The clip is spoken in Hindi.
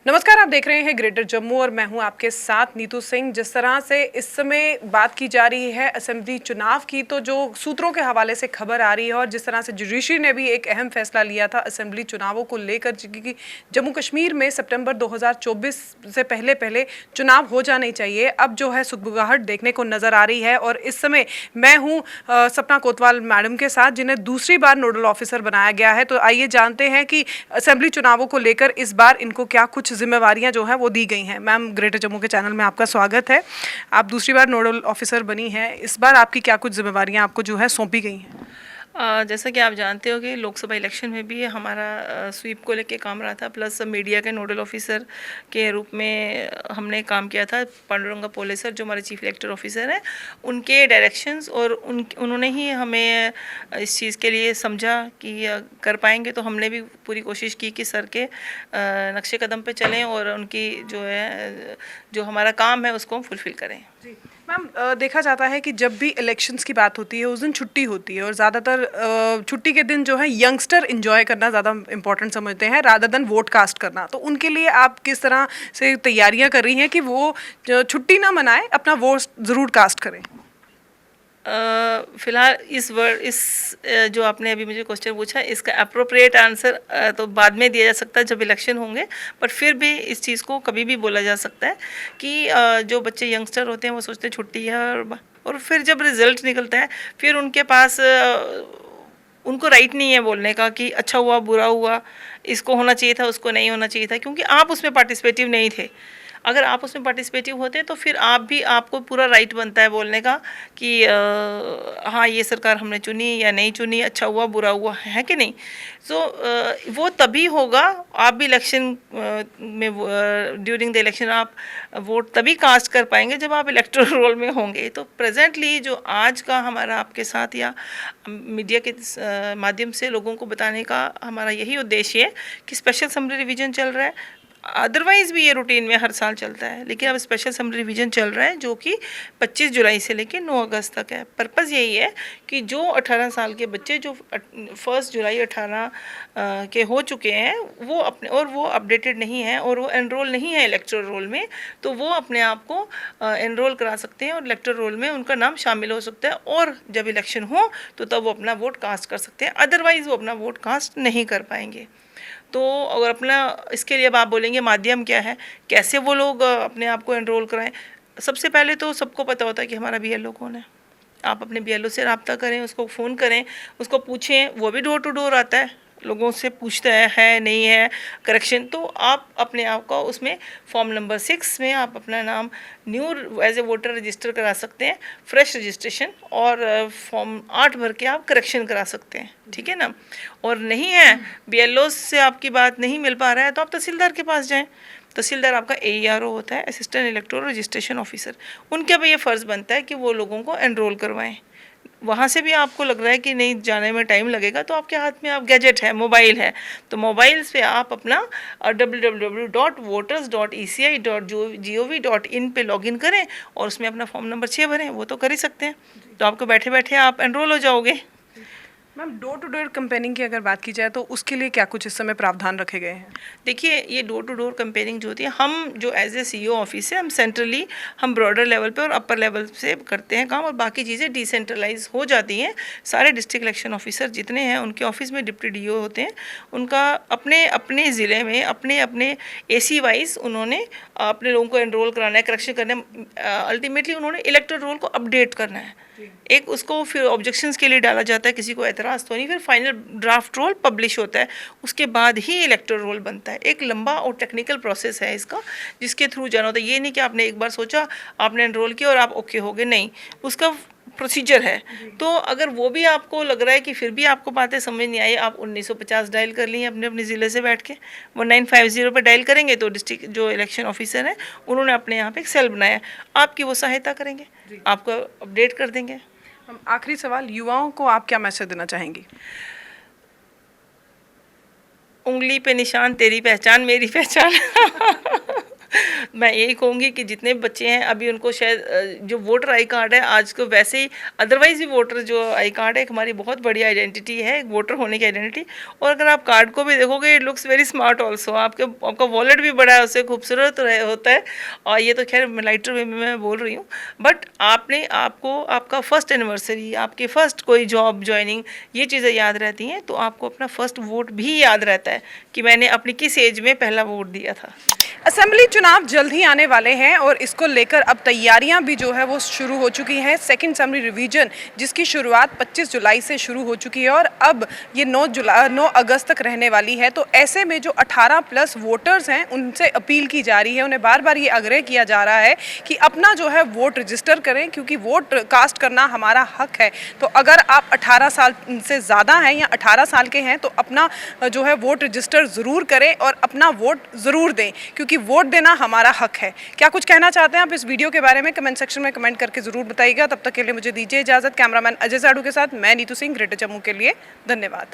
नमस्कार, आप देख रहे हैं ग्रेटर जम्मू और मैं हूं आपके साथ नीतू सिंह। जिस तरह से इस समय बात की जा रही है असेंबली चुनाव की, तो जो सूत्रों के हवाले से खबर आ रही है और जिस तरह से जुडिशरी ने भी एक अहम फैसला लिया था असेंबली चुनावों को लेकर, क्योंकि जम्मू कश्मीर में सितंबर 2024 से पहले पहले चुनाव हो जाने चाहिए, अब जो है सुगबुगाहट देखने को नजर आ रही है। और इस समय मैं हूँ सपना कोतवाल मैडम के साथ, जिन्हें दूसरी बार नोडल ऑफिसर बनाया गया है। तो आइए जानते हैं कि असेंबली चुनावों को लेकर इस बार इनको क्या कुछ जिम्मेवारियां जो हैं वो दी गई हैं। मैम, ग्रेटर जम्मू के चैनल में आपका स्वागत है। आप दूसरी बार नोडल ऑफिसर बनी हैं, इस बार आपकी क्या कुछ जिम्मेवारियां आपको जो है सौंपी गई हैं? जैसा कि आप जानते हो कि लोकसभा इलेक्शन में भी हमारा स्वीप को लेके काम रहा था, प्लस मीडिया के नोडल ऑफिसर के रूप में हमने काम किया था। पांडुरंगा पोले सर जो हमारे चीफ इलेक्टर ऑफिसर हैं, उनके डायरेक्शंस और उन्होंने ही हमें इस चीज़ के लिए समझा कि कर पाएंगे, तो हमने भी पूरी कोशिश की कि सर के नक्शे कदम पे चलें और उनकी जो है जो हमारा काम है उसको हम फुलफ़िल करें। जी मैम, देखा जाता है कि जब भी इलेक्शंस की बात होती है उस दिन छुट्टी होती है और ज़्यादातर छुट्टी के दिन जो है यंगस्टर इंजॉय करना ज़्यादा इंपॉर्टेंट समझते हैं रादर देन वोट कास्ट करना। तो उनके लिए आप किस तरह से तैयारियां कर रही हैं कि वो छुट्टी ना मनाए, अपना वोट ज़रूर कास्ट करें? फिलहाल इस जो आपने अभी मुझे क्वेश्चन पूछा, इसका अप्रोप्रिएट आंसर तो बाद में दिया जा सकता है जब इलेक्शन होंगे, पर फिर भी इस चीज़ को कभी भी बोला जा सकता है कि जो बच्चे यंगस्टर होते हैं वो सोचते हैं छुट्टी है, और फिर जब रिजल्ट निकलता है फिर उनके पास उनको राइट नहीं है बोलने का कि अच्छा हुआ बुरा हुआ, इसको होना चाहिए था उसको नहीं होना चाहिए था, क्योंकि आप उसमें पार्टिसिपेटिव नहीं थे। अगर आप उसमें पार्टिसिपेटिव होते तो फिर आपको पूरा राइट बनता है बोलने का कि हाँ ये सरकार हमने चुनी या नहीं चुनी, अच्छा हुआ बुरा हुआ, है कि नहीं। सो वो तभी होगा, आप भी इलेक्शन में ड्यूरिंग द इलेक्शन आप वोट तभी कास्ट कर पाएंगे जब आप इलेक्टोरल रोल में होंगे। तो प्रेजेंटली जो आज का हमारा आपके साथ या मीडिया के माध्यम से लोगों को बताने का हमारा यही उद्देश्य है कि स्पेशल समरी रिवीजन चल रहा है। अदरवाइज भी ये रूटीन में हर साल चलता है, लेकिन अब स्पेशल समरी रिवीजन चल रहा है जो कि 25 जुलाई से लेकर 9 अगस्त तक है। पर्पज़ यही है कि जो 18 साल के बच्चे जो 1 जुलाई 18 के हो चुके हैं वो वो अपडेटेड नहीं है और वो एनरोल नहीं है इलेक्टोरल रोल में, तो वो अपने आप को एनरोल करा सकते हैं और इलेक्टोरल रोल में उनका नाम शामिल हो सकता है, और जब इलेक्शन हो तो तब वो अपना वोट कास्ट कर सकते हैं। अदरवाइज़ वो अपना वोट कास्ट नहीं कर पाएंगे। तो अगर अपना इसके लिए अब आप बोलेंगे माध्यम क्या है, कैसे वो लोग अपने आप को एनरोल कराएं। सबसे पहले तो सबको पता होता है कि हमारा बीएलओ कौन है। आप अपने बीएलओ से रब्ता करें, उसको फ़ोन करें, उसको पूछें, वो भी डोर टू डोर आता है, लोगों से पूछता है नहीं है करेक्शन, तो आप अपने आप को उसमें फॉर्म नंबर 6 में आप अपना नाम new as a voter register करा सकते हैं, फ्रेश रजिस्ट्रेशन, और फॉर्म 8 भर के आप करेक्शन करा सकते हैं, ठीक है ना। और नहीं है, बीएलओ से आपकी बात नहीं मिल पा रहा है, तो आप तहसीलदार के पास जाएं। तहसीलदार आपका एईआरओ होता है, असिस्टेंट इलेक्टोरल रजिस्ट्रेशन ऑफिसर, उनके भी ये फ़र्ज़ बनता है कि वो लोगों को एनरोल करवाएं। वहाँ से भी आपको लग रहा है कि नहीं जाने में टाइम लगेगा, तो आपके हाथ में आप गैजेट है, मोबाइल है, तो मोबाइल से आप अपना www.voters.eci.gov.in पे लॉगिन करें और उसमें अपना फॉर्म नंबर 6 भरें, वो तो कर ही सकते हैं, तो आपको बैठे बैठे आप एनरोल हो जाओगे। Ma'am, door to door campaigning की अगर बात की जाए तो उसके लिए क्या कुछ इस समय प्रावधान रखे गए हैं? देखिए, ये डोर टू डोर कैंपेनिंग जो होती है, हम जो एज ए सीईओ ऑफिस है, हम सेंट्रली हम ब्रॉडर लेवल पे और अपर लेवल से करते हैं काम, और बाकी चीज़ें डिसेंट्रलाइज हो जाती हैं। सारे डिस्ट्रिक्ट इलेक्शन ऑफिसर जितने हैं उनके ऑफिस में डिप्टी डीओ होते हैं, उनका अपने अपने ज़िले में अपने अपने एसी वाइज उन्होंने अपने लोगों को एनरोल कराना है, करेक्शन करना है। अल्टीमेटली उन्होंने इलेक्टोरल रोल को अपडेट करना है। एक उसको फिर ऑब्जेक्शंस के लिए डाला जाता है, किसी को एतराज़ तो नहीं, फिर फाइनल ड्राफ्ट रोल पब्लिश होता है, उसके बाद ही इलेक्टोरल रोल बनता है। एक लंबा और टेक्निकल प्रोसेस है इसका, जिसके थ्रू जाना होता है। ये नहीं कि आपने एक बार सोचा, आपने एनरोल किया और आप ओके हो गए, नहीं, उसका प्रोसीजर है। तो अगर वो भी आपको लग रहा है कि फिर भी आपको बातें समझ नहीं आई, आप 1950 डायल कर लिए अपने अपने ज़िले से बैठ के, 1950 पे डायल करेंगे तो डिस्ट्रिक्ट जो इलेक्शन ऑफिसर हैं उन्होंने अपने यहाँ पे एक सेल बनाया, आपकी वो सहायता करेंगे, आपको अपडेट कर देंगे। हम आखिरी सवाल, युवाओं को आप क्या मैसेज देना चाहेंगी? उंगली पे निशान, तेरी पहचान मेरी पहचान मैं यही कहूँगी कि जितने बच्चे हैं अभी उनको शायद जो वोटर आई कार्ड है आज को वैसे ही अदरवाइज भी वोटर जो आई कार्ड है एक हमारी बहुत बड़ी आइडेंटिटी है, एक वोटर होने की आइडेंटिटी। और अगर आप कार्ड को भी देखोगे it looks very smart also, आपका वॉलेट भी बड़ा है, उससे खूबसूरत होता है। और ये तो खैर लाइटर वे में मैं बोल रही हूँ, बट आपको आपका फर्स्ट एनिवर्सरी, आपकी फर्स्ट कोई जॉब ज्वाइनिंग, ये चीज़ें याद रहती हैं। तो आपको अपना फर्स्ट वोट भी याद रहता है कि मैंने अपनी किस एज में पहला वोट दिया था। असेंबली चुनाव जल्द ही आने वाले हैं और इसको लेकर अब तैयारियां भी जो है वो शुरू हो चुकी हैं। सेकंड असेंबली रिवीजन जिसकी शुरुआत 25 जुलाई से शुरू हो चुकी है और अब ये 9 अगस्त तक रहने वाली है। तो ऐसे में जो 18 प्लस वोटर्स हैं उनसे अपील की जा रही है, उन्हें बार बार ये आग्रह किया जा रहा है कि अपना जो है वोट रजिस्टर करें, क्योंकि वोट कास्ट करना हमारा हक है। तो अगर आप 18 साल से ज़्यादा हैं या 18 साल के हैं तो अपना जो है वोट रजिस्टर ज़रूर करें और अपना वोट ज़रूर दें, क्योंकि वोट देना हमारा हक है। क्या कुछ कहना चाहते हैं आप इस वीडियो के बारे में? कमेंट सेक्शन में कमेंट करके ज़रूर बताइएगा। तब तक के लिए मुझे दीजिए इजाज़त। कैमरामैन अजय साडू के साथ मैं नीतू सिंह, ग्रेटर जम्मू के लिए। धन्यवाद।